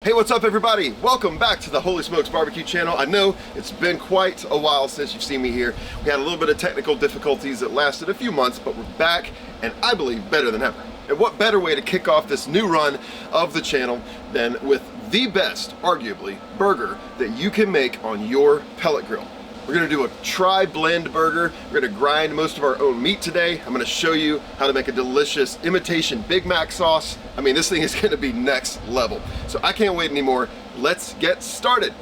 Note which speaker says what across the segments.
Speaker 1: Hey, what's up everybody? Welcome back to the Holy Smokes Barbecue channel. I know it's been quite a while since you've seen me here. We had a little bit of technical difficulties that lasted a few months, but we're back and I believe better than ever. And what better way to kick off this new run of the channel than with the best, arguably, burger that you can make on your pellet grill. We're gonna do a tri-blend burger. We're gonna grind most of our own meat today. I'm gonna show you how to make a delicious imitation Big Mac sauce. I mean, this thing is gonna be next level. So I can't wait anymore. Let's get started.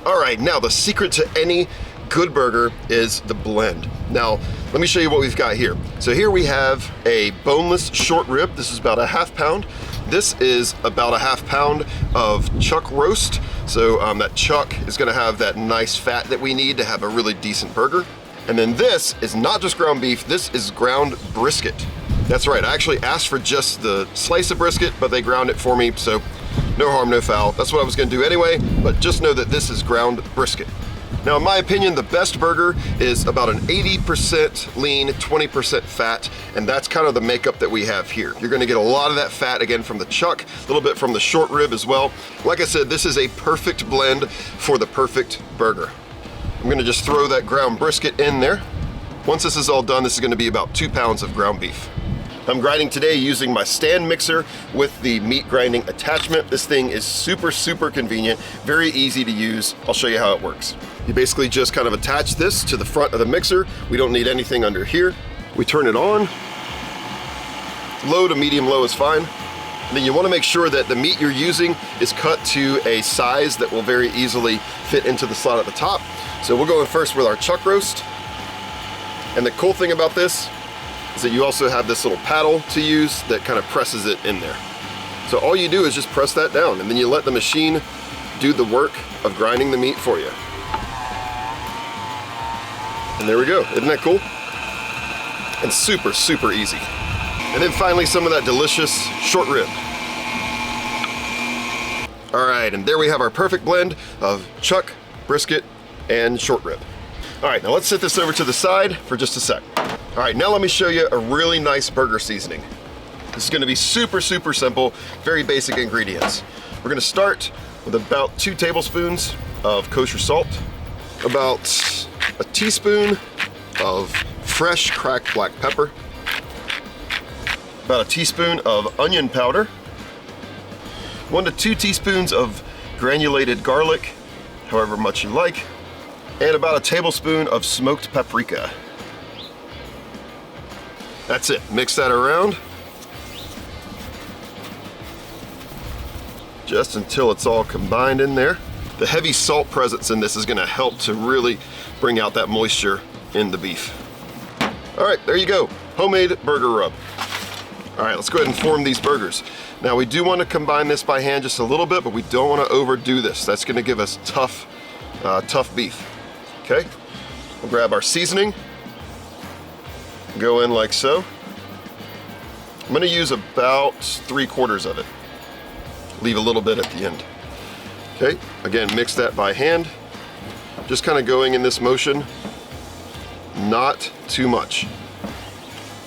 Speaker 1: All right, now the secret to any good burger is the blend. Now, let me show you what we've got here. So here we have a boneless short rib. This is about a half pound. This is about a half pound of chuck roast. So that chuck is gonna have that nice fat that we need to have a really decent burger. And then this is not just ground beef, this is ground brisket. That's right, I actually asked for just the slice of brisket, but they ground it for me, so no harm, no foul. That's what I was gonna do anyway, but just know that this is ground brisket. Now, in my opinion, the best burger is about an 80% lean, 20% fat, and that's kind of the makeup that we have here. You're gonna get a lot of that fat, again, from the chuck, a little bit from the short rib as well. Like I said, this is a perfect blend for the perfect burger. I'm gonna just throw that ground brisket in there. Once this is all done, this is gonna be about 2 pounds of ground beef. I'm grinding today using my stand mixer with the meat grinding attachment. This thing is super, super convenient, very easy to use. I'll show you how it works. You basically just kind of attach this to the front of the mixer. We don't need anything under here. We turn it on. Low to medium low is fine. And then you want to make sure that the meat you're using is cut to a size that will very easily fit into the slot at the top. So we'll go in first with our chuck roast. And the cool thing about this is that you also have this little paddle to use that kind of presses it in there. So all you do is just press that down and then you let the machine do the work of grinding the meat for you. And there we go, isn't that cool? And super, super easy. And then finally some of that delicious short rib. All right, and there we have our perfect blend of chuck, brisket, and short rib. All right, now let's set this over to the side for just a sec. All right, now let me show you a really nice burger seasoning. This is gonna be super, super simple, very basic ingredients. We're gonna start with about 2 tablespoons of kosher salt, about a teaspoon of fresh cracked black pepper, about a teaspoon of onion powder, 1 to 2 teaspoons of granulated garlic, however much you like, and about a tablespoon of smoked paprika. That's it, mix that around just until it's all combined in there. The heavy salt presence in this is gonna help to really bring out that moisture in the beef. All right, there you go, homemade burger rub. All right, let's go ahead and form these burgers. Now we do wanna combine this by hand just a little bit, but we don't wanna overdo this. That's gonna give us tough beef, okay? We'll grab our seasoning, go in like so. I'm gonna use about 3/4 of it. Leave a little bit at the end. Okay, again, mix that by hand. Just kind of going in this motion, not too much.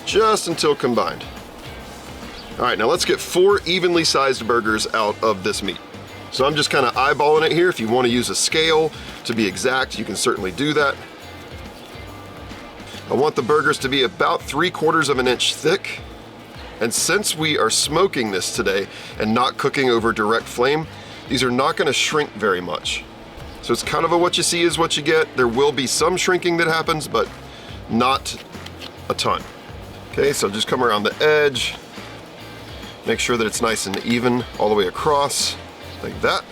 Speaker 1: Just until combined. All right, now let's get 4 evenly sized burgers out of this meat. So I'm just kind of eyeballing it here. If you want to use a scale to be exact, you can certainly do that. I want the burgers to be about 3/4 of an inch thick. And since we are smoking this today and not cooking over direct flame, these are not gonna shrink very much. So it's kind of a what you see is what you get. There will be some shrinking that happens, but not a ton. Okay, so just come around the edge, make sure that it's nice and even all the way across, like that.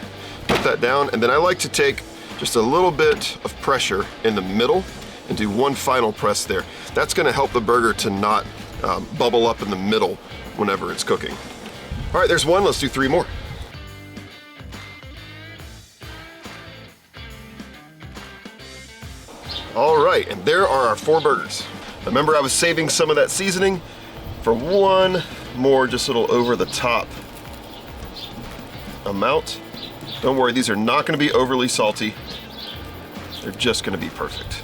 Speaker 1: Put that down, and then I like to take just a little bit of pressure in the middle and do one final press there. That's gonna help the burger to not bubble up in the middle whenever it's cooking. All right, there's one, let's do 3 more. All right, and there are our 4 burgers. Remember I was saving some of that seasoning for one more just a little over the top amount. Don't worry, these are not gonna be overly salty. They're just gonna be perfect.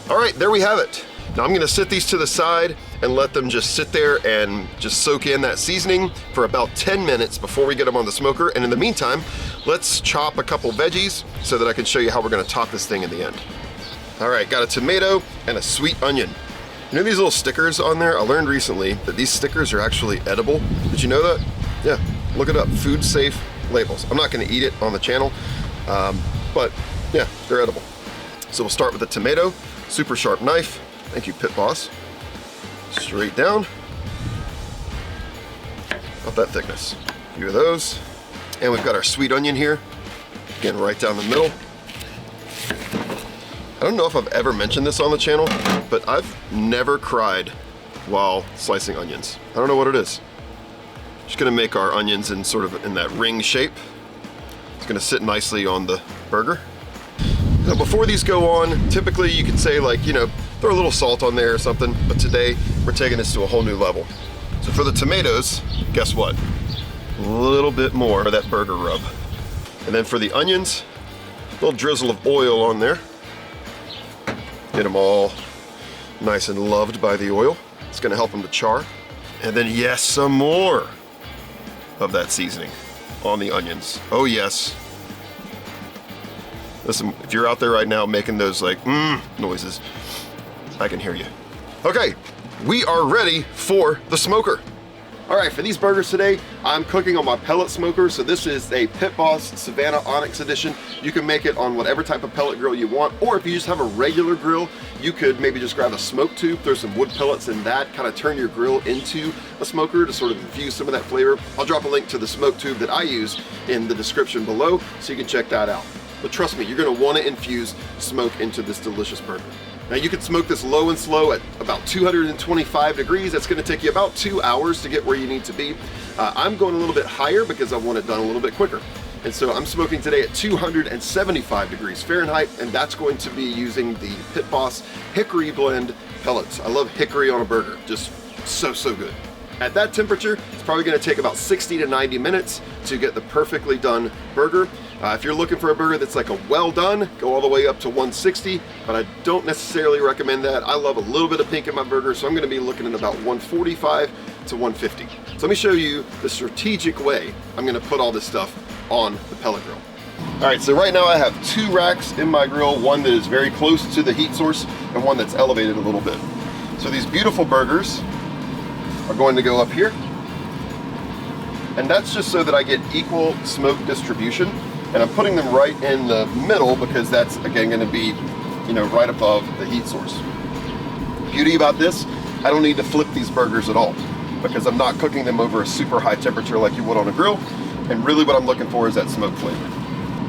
Speaker 1: All right, there we have it. Now I'm gonna sit these to the side and let them just sit there and just soak in that seasoning for about 10 minutes before we get them on the smoker. And in the meantime, let's chop a couple veggies so that I can show you how we're gonna top this thing in the end. All right, got a tomato and a sweet onion. You know these little stickers on there? I learned recently that these stickers are actually edible. Did you know that? Yeah, look it up, food safe labels. I'm not gonna eat it on the channel, but yeah, they're edible. So we'll start with the tomato, super sharp knife. Thank you, Pit Boss. Straight down. About that thickness. A few of those. And we've got our sweet onion here. Again, right down the middle. I don't know if I've ever mentioned this on the channel, but I've never cried while slicing onions. I don't know what it is. Just gonna make our onions in sort of in that ring shape. It's gonna sit nicely on the burger. Now before these go on, typically you could say like, you know, throw a little salt on there or something, but today we're taking this to a whole new level. So for the tomatoes, guess what? A little bit more of that burger rub. And then for the onions, a little drizzle of oil on there. Get them all nice and loved by the oil. It's gonna help them to char. And then yes, some more of that seasoning on the onions. Oh yes. Listen, if you're out there right now making those like noises, I can hear you. Okay, we are ready for the smoker. All right, for these burgers today, I'm cooking on my pellet smoker. So this is a Pit Boss Savannah Onyx Edition. You can make it on whatever type of pellet grill you want, or if you just have a regular grill, you could maybe just grab a smoke tube, throw some wood pellets in that, kind of turn your grill into a smoker to sort of infuse some of that flavor. I'll drop a link to the smoke tube that I use in the description below, so you can check that out. But trust me, you're gonna wanna infuse smoke into this delicious burger. Now you can smoke this low and slow at about 225 degrees. That's gonna take you about 2 hours to get where you need to be. I'm going a little bit higher because I want it done a little bit quicker. And so I'm smoking today at 275 degrees Fahrenheit, and that's going to be using the Pit Boss Hickory Blend pellets. I love hickory on a burger, just so good. At that temperature, it's probably gonna take about 60 to 90 minutes to get the perfectly done burger. If you're looking for a burger that's like a well done, go all the way up to 160, but I don't necessarily recommend that. I love a little bit of pink in my burger, so I'm gonna be looking at about 145 to 150. So let me show you the strategic way I'm gonna put all this stuff on the pellet grill. All right, so right now I have 2 racks in my grill, one that is very close to the heat source and one that's elevated a little bit. So these beautiful burgers are going to go up here. And that's just so that I get equal smoke distribution. And I'm putting them right in the middle because that's, again, gonna be, you know, right above the heat source. Beauty about this, I don't need to flip these burgers at all because I'm not cooking them over a super high temperature like you would on a grill. And really what I'm looking for is that smoke flavor.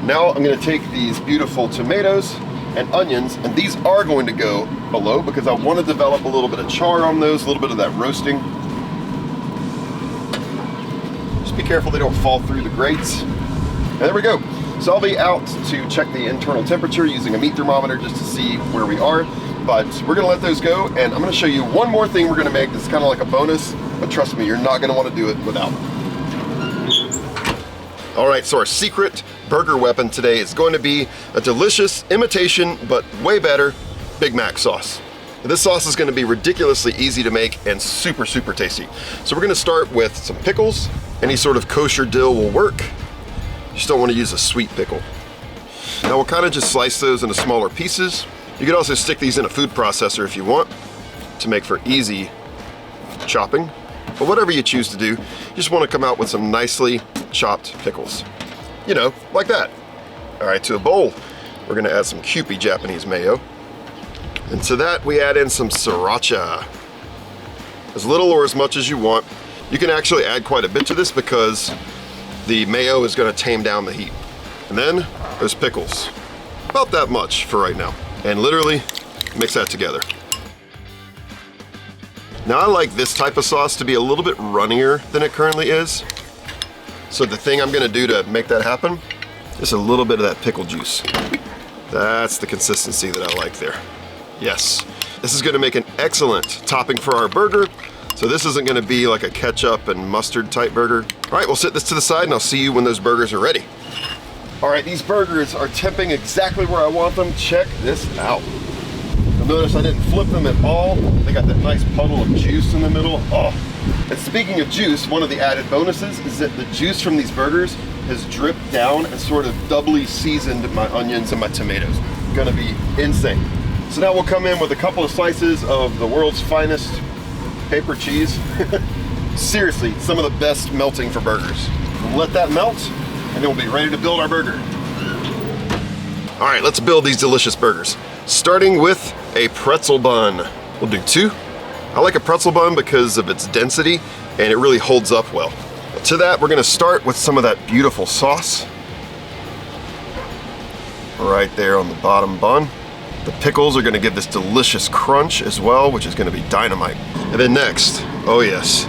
Speaker 1: Now I'm gonna take these beautiful tomatoes and onions, and these are going to go below because I want to develop a little bit of char on those, a little bit of that roasting. Just be careful they don't fall through the grates. And there we go. So I'll be out to check the internal temperature using a meat thermometer just to see where we are. But we're gonna let those go, and I'm gonna show you one more thing we're gonna make that's kind of like a bonus, but trust me, you're not gonna want to do it without it. All right, so our secret burger weapon today is going to be a delicious imitation, but way better, Big Mac sauce. This sauce is gonna be ridiculously easy to make and super tasty. So we're gonna start with some pickles. Any sort of kosher dill will work. You just don't want to use a sweet pickle. Now we'll kind of just slice those into smaller pieces. You could also stick these in a food processor if you want to make for easy chopping. But whatever you choose to do, you just want to come out with some nicely chopped pickles. You know, like that. All right, to a bowl, we're gonna add some Kewpie Japanese mayo. And to that, we add in some sriracha. As little or as much as you want. You can actually add quite a bit to this because the mayo is gonna tame down the heat. And then there's pickles. About that much for right now. And literally mix that together. Now I like this type of sauce to be a little bit runnier than it currently is. So the thing I'm gonna do to make that happen, just a little bit of that pickle juice. That's the consistency that I like there. Yes, this is gonna make an excellent topping for our burger. So this isn't gonna be like a ketchup and mustard type burger. All right, we'll set this to the side and I'll see you when those burgers are ready. All right, these burgers are temping exactly where I want them. Check this out. The notice I didn't flip them at all. They got that nice puddle of juice in the middle. Oh. And speaking of juice, one of the added bonuses is that the juice from these burgers has dripped down and sort of doubly seasoned my onions and my tomatoes. Gonna be insane. So now we'll come in with a couple of slices of the world's finest paper cheese. Seriously, some of the best melting for burgers. We'll let that melt, and then we'll be ready to build our burger. All right, let's build these delicious burgers. Starting with a pretzel bun. We'll do 2. I like a pretzel bun because of its density, and it really holds up well. To that, we're gonna start with some of that beautiful sauce. Right there on the bottom bun. The pickles are gonna give this delicious crunch as well, which is gonna be dynamite. And then next, oh yes,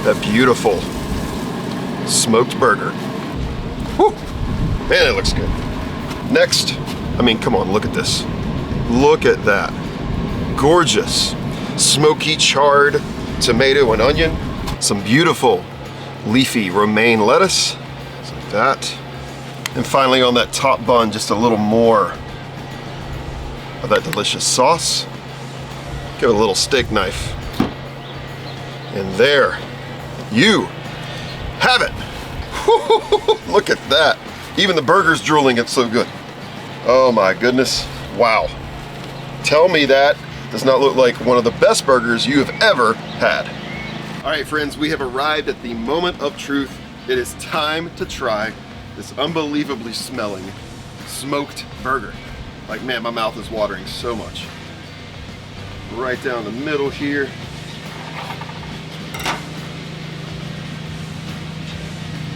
Speaker 1: that beautiful smoked burger. Whew, man, it looks good. Next, I mean, come on, look at this. Look at that. Gorgeous, smoky charred tomato and onion. Some beautiful leafy romaine lettuce, just like that. And finally on that top bun, just a little more of that delicious sauce. Give it a little steak knife. And there you have it. Look at that. Even the burger's drooling, it's so good. Oh my goodness, wow. Tell me that does not look like one of the best burgers you have ever had. All right, friends, we have arrived at the moment of truth. It is time to try this unbelievably smelling smoked burger. Like, man, my mouth is watering so much. Right down the middle here.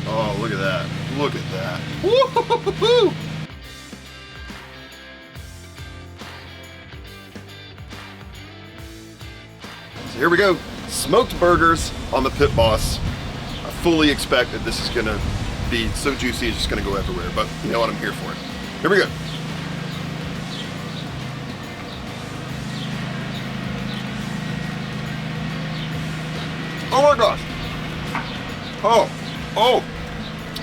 Speaker 1: Oh, look at that. Look at that. Woo-hoo-hoo-hoo! So here we go. Smoked burgers on the Pit Boss. I fully expect that this is gonna be so juicy it's just gonna go everywhere, but you know what, I'm here for it. Here we go. Oh my gosh. Oh,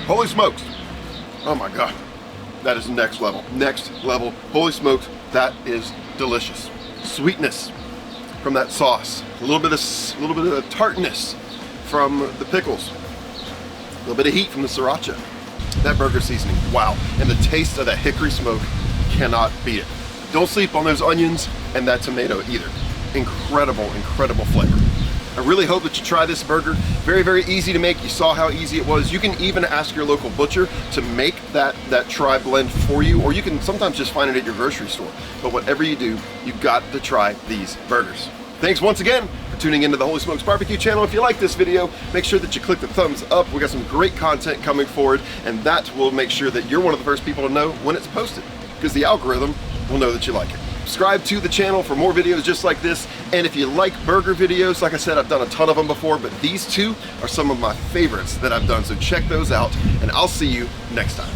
Speaker 1: holy smokes. Oh my God. That is next level, holy smokes, that is delicious. Sweetness from that sauce, a little bit of tartness from the pickles, a little bit of heat from the sriracha. That burger seasoning, wow. And the taste of that hickory smoke, cannot beat it. Don't sleep on those onions and that tomato either. Incredible, incredible flavor. I really hope that you try this burger. Very, very easy to make. You saw how easy it was. You can even ask your local butcher to make that tri blend for you, or you can sometimes just find it at your grocery store. But whatever you do, you've got to try these burgers. Thanks once again for tuning into the Holy Smokes Barbecue channel. If you like this video, make sure that you click the thumbs up. We got some great content coming forward, and that will make sure that you're one of the first people to know when it's posted, because the algorithm will know that you like it. Subscribe to the channel for more videos just like this, and if you like burger videos, like I said, I've done a ton of them before, but these two are some of my favorites that I've done, so check those out, and I'll see you next time.